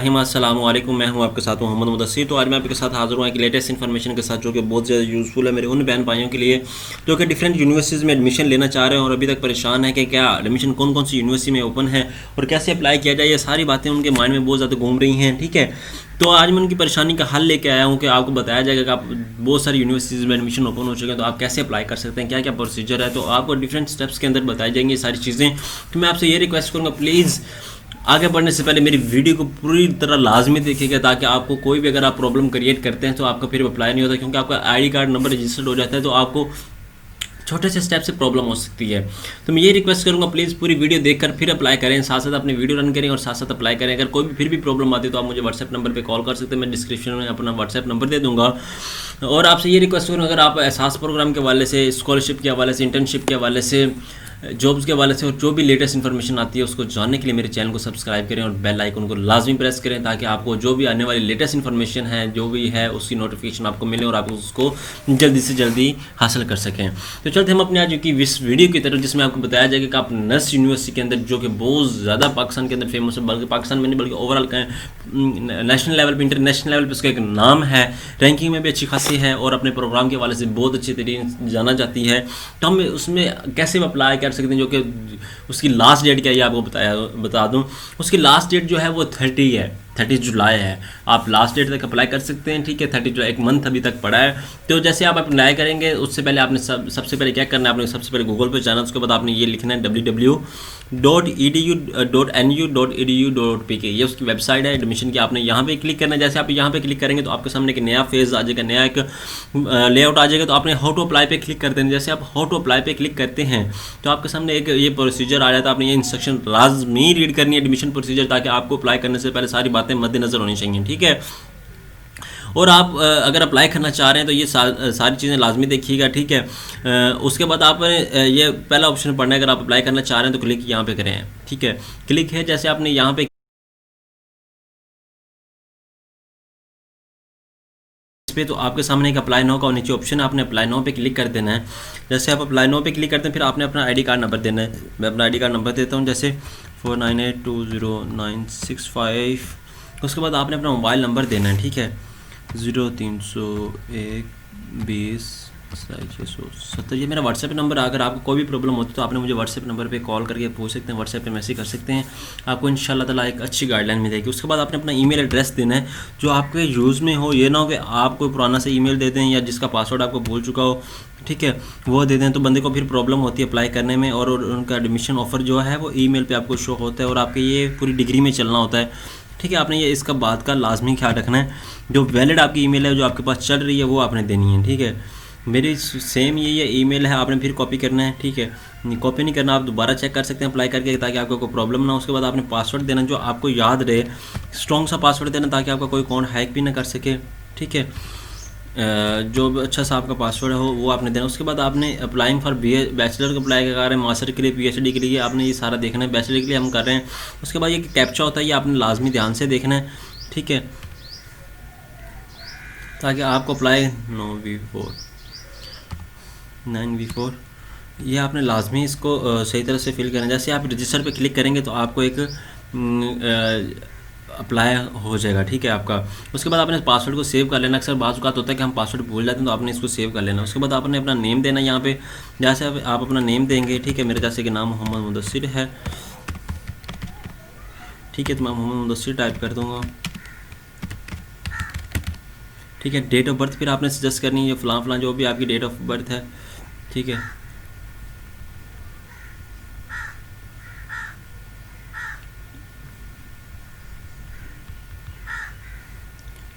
अस्सलामुअलैकुम। मैं हूं आपके साथ मोहम्मद मुदस्सिर। तो आज मैं आपके साथ हाज़िर हुआ एक लेटेस्ट इन्फॉर्मेशन के साथ जो कि बहुत ज़्यादा यूज़फुल है मेरे उन बहन भाइयों के लिए जो कि डिफरेंट यूनिवर्सिटीज़ में एडमिशन लेना चाह रहे हैं और अभी तक परेशान है कि क्या एडमिशन कौन कौन सी यूनिवर्सिटी में ओपन है और कैसे अप्लाई किया जाए। ये सारी बातें उनके माइंड में बहुत ज़्यादा घूम रही हैं। ठीक है, तो आज मैं उनकी परेशानी का हल लेके आया हूँ कि आपको बताया जाएगा कि आप बहुत सारी यूनिवर्सिटीज़ में एडमिशन ओपन हो चुके हैं तो आप कैसे अप्लाई कर सकते हैं, क्या क्या प्रोसीजर है। तो आपको डिफरेंट स्टेप्स के अंदर बताई जाएंगी ये सारी चीज़ें। तो मैं आपसे ये रिक्वेस्ट करूँगा, प्लीज़ आगे बढ़ने से पहले मेरी वीडियो को पूरी तरह लाजमी देखिएगा ताकि आपको कोई भी अगर आप प्रॉब्लम क्रिएट करते हैं तो आपका फिर अप्लाई नहीं होता, क्योंकि आपका आईडी कार्ड नंबर रजिस्टर्ड हो जाता है तो आपको छोटे से स्टेप से प्रॉब्लम हो सकती है। तो मैं ये रिक्वेस्ट करूंगा, प्लीज़ पूरी वीडियो देखकर फिर अप्लाई करें, साथ साथ अपनी वीडियो रन करें और साथ साथ अप्लाई करें। अगर कोई भी फिर भी प्रॉब्लम आती है तो आप मुझे व्हाट्सएप नंबर पे कॉल कर सकते हैं। मैं डिस्क्रिप्शन में अपना व्हाट्सएप नंबर दे दूंगा। और आपसे ये रिक्वेस्ट करूँगा, अगर आप एहसास प्रोग्राम के हवाले से, स्कॉलरशिप के हवाले से, इंटर्नशिप के हवाले से, जॉब्स के हवाले से और जो भी लेटेस्ट इन्फॉर्मेशन आती है उसको जानने के लिए मेरे चैनल को सब्सक्राइब करें और बेल आइकन को लाजमी प्रेस करें ताकि आपको जो भी आने वाली लेटेस्ट इन्फॉर्मेशन है जो भी है उसकी नोटिफिकेशन आपको मिले और आप उसको जल्दी से जल्दी हासिल कर सकें। तो चलते हम अपने आज की इस वीडियो की तरफ, जिसमें आपको बताया जाएगा कि आप नर्स यूनिवर्सिटी के अंदर जो कि बहुत ज़्यादा पाकिस्तान के अंदर फेमस है, बल्कि पाकिस्तान में नहीं बल्कि ओवरऑल नेशनल लेवल पर, इंटरनेशनल लेवल पर उसका एक नाम है, रैंकिंग में भी अच्छी खासी है और अपने प्रोग्राम के हवाले से बहुत अच्छी तरीके जाना जाती है। तो हम उसमें कैसे अप्लाई कर सकते हैं, जो कि उसकी लास्ट डेट क्या है ये आपको बता दूं। उसकी लास्ट डेट जो है वो 30 है, 30 जुलाई है। आप लास्ट डेट तक अप्लाई कर सकते हैं। ठीक है, 30 जुलाई, एक मंथ अभी तक पड़ा है। तो जैसे आप अप्लाई करेंगे उससे पहले आपने सबसे पहले क्या करना है, आपने सबसे पहले गूगल पर जाना, उसके बाद आपने ये लिखना है www.edu.nu.edu.pk। ये उसकी वेबसाइट है एडमिशन की। आपने यहाँ पे क्लिक करना है। जैसे आप यहाँ पे क्लिक करेंगे तो आपके सामने एक नया फेज़ आ जाएगा, नया एक लेआउट आ जाएगा। तो आपने हाउ टू अप्लाई पे क्लिक कर देना। जैसे आप हाउ टू अप्लाई पे क्लिक करते हैं तो आपके सामने एक ये प्रोसीजर आ जाता है। आपने ये इंस्ट्रक्शन लाजमी रीड करनी है, एडमिशन प्रोसीजर, ताकि आपको अप्लाई करने से पहले सारी बातें मद्देनजर होनी चाहिए। ठीक है, और आप अगर अप्लाई करना चाह रहे हैं तो ये सारी चीज़ें लाजमी देखिएगा। ठीक है, उसके बाद आप ये पहला ऑप्शन पढ़ना है। अगर आप अप्लाई करना चाह रहे हैं तो क्लिक यहाँ पे करें। ठीक है, क्लिक है, जैसे आपने यहाँ पे पे तो आपके सामने एक अप्लाई नो का नीचे ऑप्शन है, आपने अप्लाई नो पे क्लिक कर देना है। जैसे आप अप्लाई नो पे क्लिक करते हैं फिर आपने अपना आईडी कार्ड नंबर देना है। मैं अपना आईडी कार्ड नंबर देता हूँ, जैसे 49820965। उसके बाद आपने अपना मोबाइल नंबर देना है। ठीक है, 030120/670। ये मेरा व्हाट्सएप नंबर है। अगर आपको कोई भी प्रॉब्लम होती है तो आपने मुझे व्हाट्सएप नंबर पे कॉल करके पूछ सकते हैं, व्हाट्सएप पे मैसेज कर सकते हैं। आपको इंशाल्लाह ताला एक अच्छी गाइडलाइन मिलेगी। उसके बाद आपने अपना ईमेल एड्रेस देना है जो आपके यूज़ में हो। ये ना हो कि आप कोई पुराना सा ईमेल दे दें या जिसका पासवर्ड आपको भूल चुका हो, ठीक है, वो दे दें तो बंदे को फिर प्रॉब्लम होती है अप्लाई करने में। और उनका एडमिशन ऑफ़र जो है वो ईमेल पे आपको शो होता है और आपके ये पूरी डिग्री में चलना होता है। ठीक है, आपने ये इसका बात का लाजमी ख्याल रखना है। जो वैलिड आपकी ईमेल है जो आपके पास चल रही है वो आपने देनी है। ठीक है, मेरी सेम ये ईमेल है, आपने फिर कॉपी करना है। ठीक है, कॉपी नहीं करना, आप दोबारा चेक कर सकते हैं अप्लाई करके ताकि आपको कोई प्रॉब्लम ना हो। उसके बाद आपने पासवर्ड देना जो आपको याद रहे, स्ट्रॉन्ग सा पासवर्ड देना ताकि आपका कोई अकाउंट हैक भी ना कर सके। ठीक है, जो अच्छा सा आपका पासवर्ड हो वो आपने देना। उसके बाद आपने अप्लाइंग फॉर बैचलर को अप्लाई कर रहे हैं, मास्टर के लिए, पीएचडी के लिए, आपने ये सारा देखना है। बैचलर के लिए हम कर रहे हैं। उसके बाद ये कैप्चा होता है, ये आपने लाजमी ध्यान से देखना है। ठीक है, ताकि आपको अप्लाई 9V4 ये आपने लाजमी इसको सही तरह से फिल करना है। जैसे आप रजिस्टर पे क्लिक करेंगे तो आपको एक अप्लाई हो जाएगा। ठीक है आपका। उसके बाद आपने पासवर्ड को सेव कर लेना। अक्सर बात होता है कि हम पासवर्ड भूल जाते हैं तो आपने इसको सेव कर लेना। उसके बाद आपने अपना नेम देना यहाँ पे। जैसे आप अपना नेम देंगे, ठीक है, मेरे जैसे कि नाम मोहम्मद मुदस्सिर है। ठीक है, तो मैं मोहम्मद मुदस्सिर टाइप कर दूँगा। ठीक है, डेट ऑफ बर्थ फिर आपने सजेस्ट करनी है फ़लाँ जो भी आपकी डेट ऑफ बर्थ है। ठीक है,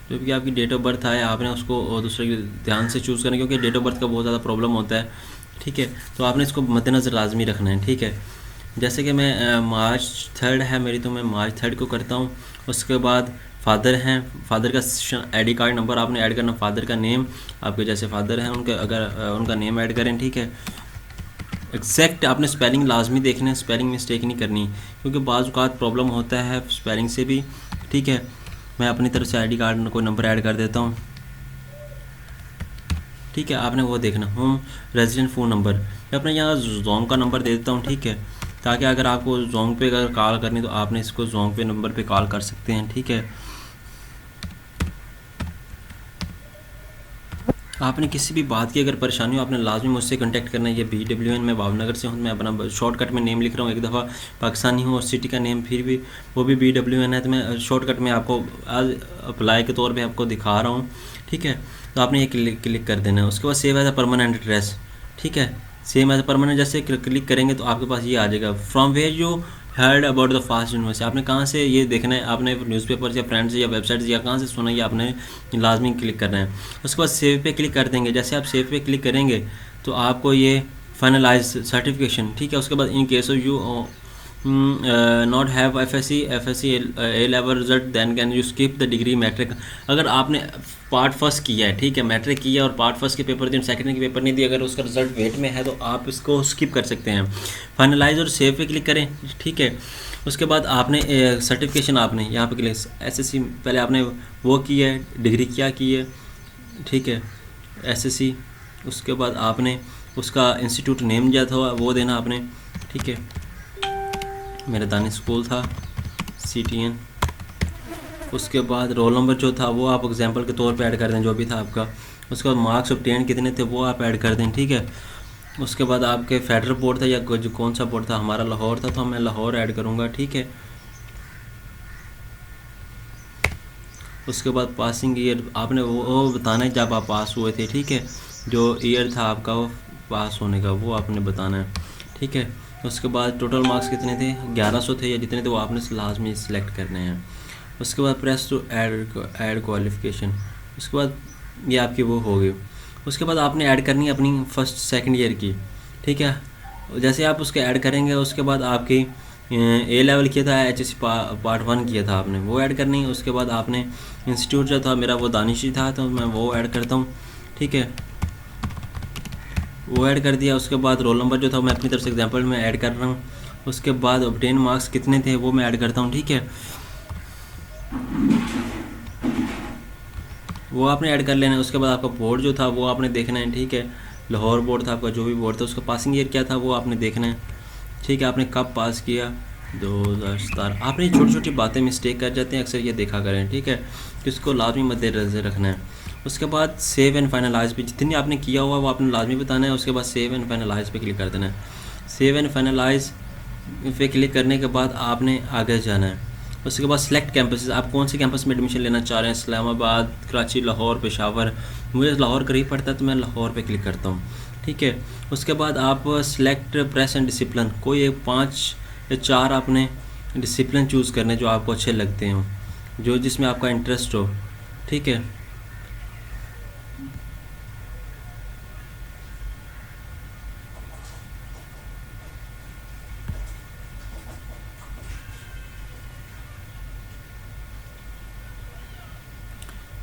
जो भी आपकी डेट ऑफ बर्थ है आपने उसको दूसरे के ध्यान से चूज़ करना, क्योंकि डेट ऑफ बर्थ का बहुत ज़्यादा प्रॉब्लम होता है। ठीक है, तो आपने इसको मद्देनज़र लाजमी रखना है। ठीक है, जैसे कि मैं मार्च 3 है मेरी, तो मैं मार्च 3 को करता हूँ। उसके बाद फादर हैं, फादर का आईडी कार्ड नंबर आपने ऐड करना। फादर का नेम, आपके जैसे फादर हैं उनके अगर उनका नेम ऐड करें। ठीक है, एग्जैक्ट आपने स्पेलिंग लाजमी देखना है, स्पेलिंग मिस्टेक नहीं करनी, क्योंकि बाज़ औक़ात प्रॉब्लम होता है स्पेलिंग से भी। ठीक है, मैं अपनी तरफ से आईडी कार्ड में कोई नंबर ऐड कर देता हूँ। ठीक है, आपने वो देखना। होम रेजिडेंट फ़ोन नंबर, मैं अपने यहाँ जोन का नंबर दे देता हूँ। ठीक है, ताकि अगर आपको जोंग पे अगर कॉल करनी तो आपने इसको जोंग पे नंबर पे कॉल कर सकते हैं। ठीक है, आपने किसी भी बात की अगर परेशानी हो आपने लाजमी मुझसे कांटेक्ट करना है। ये BWN, मैं भावनगर से हूँ, मैं अपना शॉर्टकट में नेम लिख रहा हूँ। एक दफ़ा पाकिस्तानी हूँ और सिटी का नेम फिर भी वो भी BWN है, तो मैं शॉर्टकट में आपको आज अप्लाई के तौर पे आपको दिखा रहा हूँ। ठीक है, तो आपने ये क्लिक कर देना है। उसके बाद save as a permanent address. ठीक है, सेम एज अ परमानेंट जैसे क्लिक करेंगे तो आपके पास ये आ जाएगा, from where you heard about the FAST university. आपने कहाँ से ये देखना है, आपने न्यूज़पेपर या फ्रेंड्स या वेबसाइट या कहाँ से सुना, ये आपने लाजमी क्लिक करना है। उसके बाद सेव पे क्लिक कर देंगे। जैसे आप सेव पे क्लिक करेंगे तो आपको ये फाइनलाइज सर्टिफिकेशन, ठीक है। उसके बाद in case of you not have F S C A level result then can you skip the degree matric. अगर आपने पार्ट फर्स्ट किया है, ठीक है, मैट्रिक किया और पार्ट फर्स्ट के पेपर दिए, सेकंड के पेपर नहीं दिए, अगर उसका रिजल्ट वेट में है तो आप इसको स्किप कर सकते हैं। फाइनलाइज और सेव पे क्लिक करें। ठीक है, उसके बाद आपने सर्टिफिकेशन आपने यहाँ पे क्लिक SSC पहले आपने वो की है, डिग्री क्या की है, ठीक है, SSC। उसके बाद आपने उसका इंस्टीट्यूट नेम जो था वो देना आपने। ठीक है, मेरा दानिश स्कूल था CTN। उसके बाद रोल नंबर जो था वो आप एग्जांपल के तौर पे ऐड कर दें, जो भी था आपका। उसके बाद मार्क्स ऑब्टेन कितने थे वो आप ऐड कर दें। ठीक है, उसके बाद आपके फेडरल बोर्ड था या जो कौन सा बोर्ड था, हमारा लाहौर था तो मैं लाहौर ऐड करूँगा। ठीक है, उसके बाद पासिंग ईयर आपने वो बताना है जब आप पास हुए थे। ठीक है, जो ईयर था आपका वो पास होने का वो आपने बताना है। ठीक है, उसके बाद टोटल मार्क्स कितने थे, 1100 थे या जितने थे वो आपने लाजमी सेलेक्ट करने हैं। उसके बाद प्रेस टू ऐड क्वालिफिकेशन। उसके बाद ये आपकी वो हो गई। उसके बाद आपने ऐड करनी है अपनी फर्स्ट सेकंड ईयर की। ठीक है, जैसे आप उसके ऐड करेंगे उसके बाद आपकी ए लेवल किया था, HSC पार्ट 1 किया था आपने, वो ऐड करनी है। उसके बाद आपने इंस्टीट्यूट जो था मेरा वो दानिशी था तो मैं वो ऐड करता हूँ। ठीक है, वो ऐड कर दिया। उसके बाद रोल नंबर जो था मैं अपनी तरफ से एग्जांपल में ऐड कर रहा हूँ। उसके बाद ऑब्टेन मार्क्स कितने थे वो मैं ऐड करता हूँ। ठीक है, वो आपने ऐड कर लेना है। उसके बाद आपका बोर्ड जो था वो आपने देखना है। ठीक है, लाहौर बोर्ड था आपका, जो भी बोर्ड था उसका पासिंग ईयर क्या था वो आपने देखना है। ठीक है, आपने कब पास किया, 2017। आपने छोटी छोटी बातें मिस्टेक कर जाते हैं, अक्सर ये देखा करें। ठीक है, इसको लाजमी मद्देनज़र रखना है। उसके बाद सेव एंड फाइनलाइज पे जितनी आपने किया हुआ वो आपने लाजमी बताना है। उसके बाद सेव एंड फाइनलाइज पे क्लिक कर देना है। सेव एंड फाइनलाइज पे क्लिक करने के बाद आपने आगे जाना है। उसके बाद सिलेक्ट कैंपसेस, आप कौन से कैंपस में एडमिशन लेना चाह रहे हैं, इस्लामाबाद, कराची, लाहौर, पेशावर। मुझे लाहौर करीब पड़ता है तो मैं लाहौर पे क्लिक करता हूँ। ठीक है, उसके बाद आप सिलेक्ट प्रेस एंड डिसिप्लिन, कोई एक 5 या 4 आपने डिसिप्लिन चूज़ करने जो आपको अच्छे लगते हों, जो जिसमें आपका इंटरेस्ट हो। ठीक है,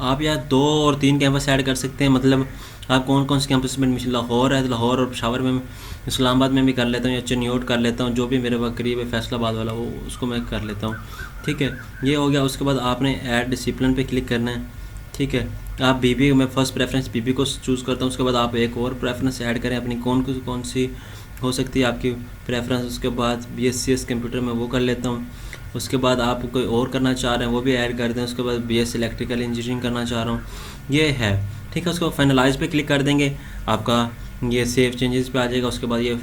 आप यहाँ 2 और 3 कैंपस ऐड कर सकते हैं। मतलब आप कौन कौन से कैंपस में एडमिशन, लाहौर है तो लाहौर और पेशावर में, इस्लामाबाद में भी कर लेता हूँ या चनियोट कर लेता हूँ, जो भी मेरे वक्त करीब है फैसलाबाद वाला वो उसको मैं कर लेता हूँ। ठीक है, ये हो गया। उसके बाद आपने ऐड डिसिप्लिन पे क्लिक करना है। ठीक है, आप BB, मैं फ़र्स्ट प्रेफरेंस BB को चूज़ करता हूँ। उसके बाद आप एक और प्रेफरेंस ऐड करें अपनी, कौन सी हो सकती है आपकी प्रेफरेंस। उसके बाद BSc कंप्यूटर में वो कर लेता हूँ। उसके बाद आप कोई और करना चाह रहे हैं वो भी ऐड कर दें। उसके बाद BSc इलेक्ट्रिकल इंजीनियरिंग करना चाह रहा हूँ, ये है। ठीक है, उसको फाइनलाइज पे क्लिक कर देंगे, आपका ये सेव चेंजेस पे आ जाएगा। उसके बाद ये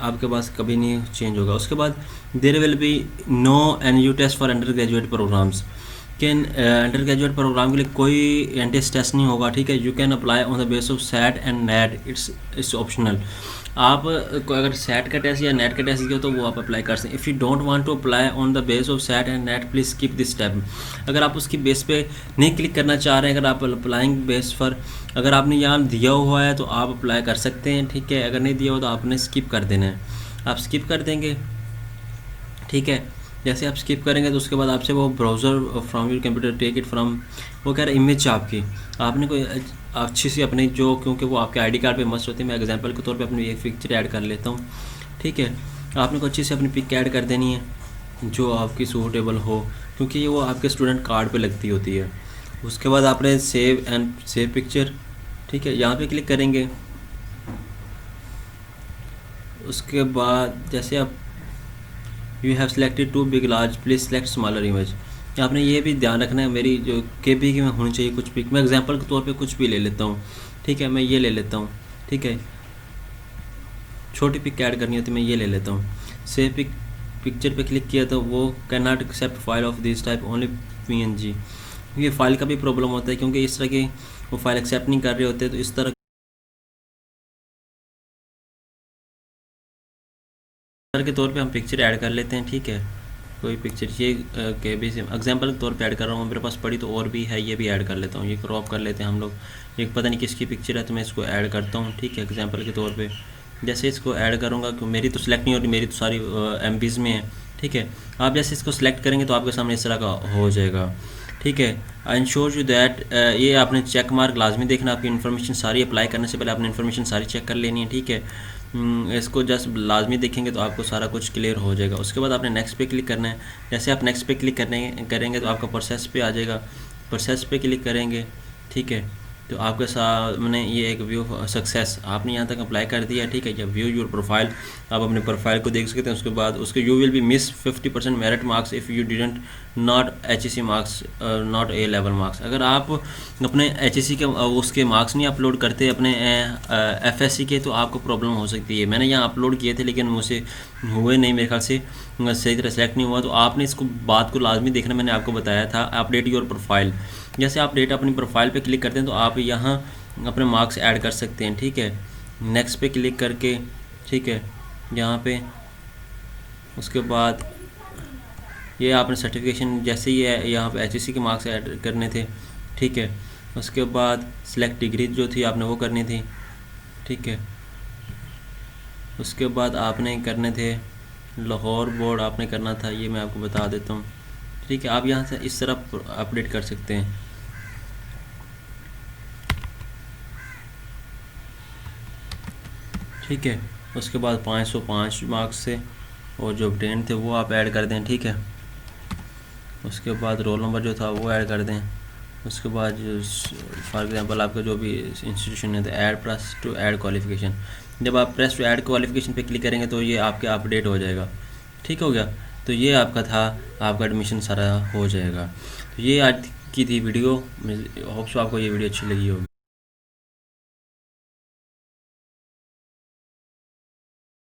आपके पास कभी नहीं चेंज होगा। उसके बाद there will be no NU test for undergraduate programs, कि अंडर ग्रेजुएट प्रोग्राम के लिए कोई एंट्रेंस टेस्ट नहीं होगा। ठीक है, you can apply on the base of SAT and NET, it's optional. आप अगर SAT का टेस्ट या NET का टेस्ट किया तो वो आप अप्लाई कर सकते हैं। If you don't want to apply on the base of SAT and NET please skip this step. अगर आप उसकी बेस पे नहीं क्लिक करना चाह रहे हैं, अगर आप अप्लाइंग बेस पर अगर आपने यहाँ दिया हुआ है तो आप अप्लाई कर सकते हैं। ठीक है, अगर नहीं दिया हुआ तो आपने स्किप कर देना है, आप स्किप कर देंगे। ठीक है, जैसे आप स्किप करेंगे तो उसके बाद आपसे वो browser from your computer take it from, वो कह रहा है इमेज आपकी, आपने कोई अच्छी सी अपनी जो, क्योंकि वो आपके ID कार्ड पे मस्ट होती है। मैं एग्जांपल के तौर पे अपनी एक पिक्चर ऐड कर लेता हूँ। ठीक है, आपने कोई अच्छी सी अपनी पिक ऐड कर देनी है जो आपकी सूटेबल हो, क्योंकि ये वो आपके स्टूडेंट कार्ड पे लगती होती है। उसके बाद आपने सेव पिक्चर, ठीक है, यहाँ पे क्लिक करेंगे। उसके बाद जैसे आप you have selected too big large, please select smaller image. आपने ये भी ध्यान रखना है मेरी जो KPI की में होनी चाहिए कुछ पिक। मैं एग्जांपल के तौर पे कुछ भी ले लेता हूँ, ठीक है, मैं ये ले लेता हूँ, ठीक है, छोटी पिक ऐड करनी होती है, मैं ये ले लेता हूँ। सेव पिक्चर पे क्लिक किया तो वो can not accept file of this type only PNG। ये फाइल का भी प्रॉब्लम होता है क्योंकि इस तरह की वो फाइल एक्सेप्ट नहीं कर रहे होते, तो इस तरह के तौर पे हम पिक्चर ऐड कर लेते हैं, ठीक है, कोई पिक्चर ये KB से एग्जांपल के तौर पे ऐड कर रहा हूँ, मेरे पास पड़ी तो और भी है, ये भी ऐड कर लेता हूँ, ये क्रॉप कर लेते हैं हम लोग। एक पता नहीं किसकी पिक्चर है तो मैं इसको ऐड करता हूँ, ठीक है, एग्जांपल के तौर पे जैसे इसको ऐड करूँगा कि मेरी तो सिलेक्ट नहीं हो रही, मेरी तो सारी MPs में है, ठीक है। आप जैसे इसको सिलेक्ट करेंगे तो आपके सामने इस तरह का हो जाएगा, ठीक है। आई इंश्योर यू दैट, ये आपने चेक मार्क लाजमी देखना, आपकी इन्फॉर्मेशन सारी अप्लाई करने से पहले आपने इन्फॉर्मेशन सारी चेक कर लेनी है, ठीक है। इसको जस्ट लाजमी देखेंगे तो आपको सारा कुछ क्लियर हो जाएगा। उसके बाद आपने नेक्स्ट पे क्लिक करना है। जैसे आप नेक्स्ट पे क्लिक करेंगे तो आपका प्रोसेस पे आ जाएगा, प्रोसेस पे क्लिक करेंगे, ठीक है, तो आपके सामने ये एक व्यू सक्सेस आपने यहाँ तक अप्लाई कर दिया, ठीक है। या व्यू योर प्रोफाइल, आप अपने प्रोफाइल को देख सकते हैं। उसके बाद उसके you will be miss 50% merit marks if you didn't not HEC marks not A level marks. अगर आप अपने HEC के उसके मार्क्स नहीं अपलोड करते अपने FSC के, तो आपको प्रॉब्लम हो सकती है। मैंने यहाँ अपलोड किए थे लेकिन मुझसे हुए नहीं, मेरे ख्याल से सही तरह सेलेक्ट नहीं हुआ। तो आपने इसको बात को लाजमी देखना, मैंने आपको बताया था अपडेट योर प्रोफाइल। जैसे आप डेट अपनी प्रोफाइल पे क्लिक करते हैं तो आप यहाँ अपने मार्क्स ऐड कर सकते हैं, ठीक है। नेक्स्ट पे क्लिक करके, ठीक है, यहाँ पे उसके बाद ये आपने सर्टिफिकेशन जैसे ही है यहाँ पे HEC के मार्क्स ऐड करने थे, ठीक है। उसके बाद सिलेक्ट डिग्री जो थी आपने वो करनी थी, ठीक है। उसके बाद आपने करने थे लाहौर बोर्ड आपने करना था, ये मैं आपको बता देता हूँ, ठीक है। आप यहाँ से इस तरह अपडेट कर सकते हैं, ठीक है। उसके बाद 505 मार्क्स से और जो ऑब्टेन थे वो आप ऐड कर दें, ठीक है। उसके बाद रोल नंबर जो था वो ऐड कर दें। उसके बाद फॉर एग्जांपल आपका जो भी इंस्टीट्यूशन है तो add press to add qualification. जब आप प्रेस टू ऐड क्वालिफिकेशन पे क्लिक करेंगे तो ये आपके अपडेट हो जाएगा, ठीक हो गया। तो ये आपका था, आपका एडमिशन सारा हो जाएगा। तो ये आज की थी वीडियो, होप्स आपको ये वीडियो अच्छी लगी होगी।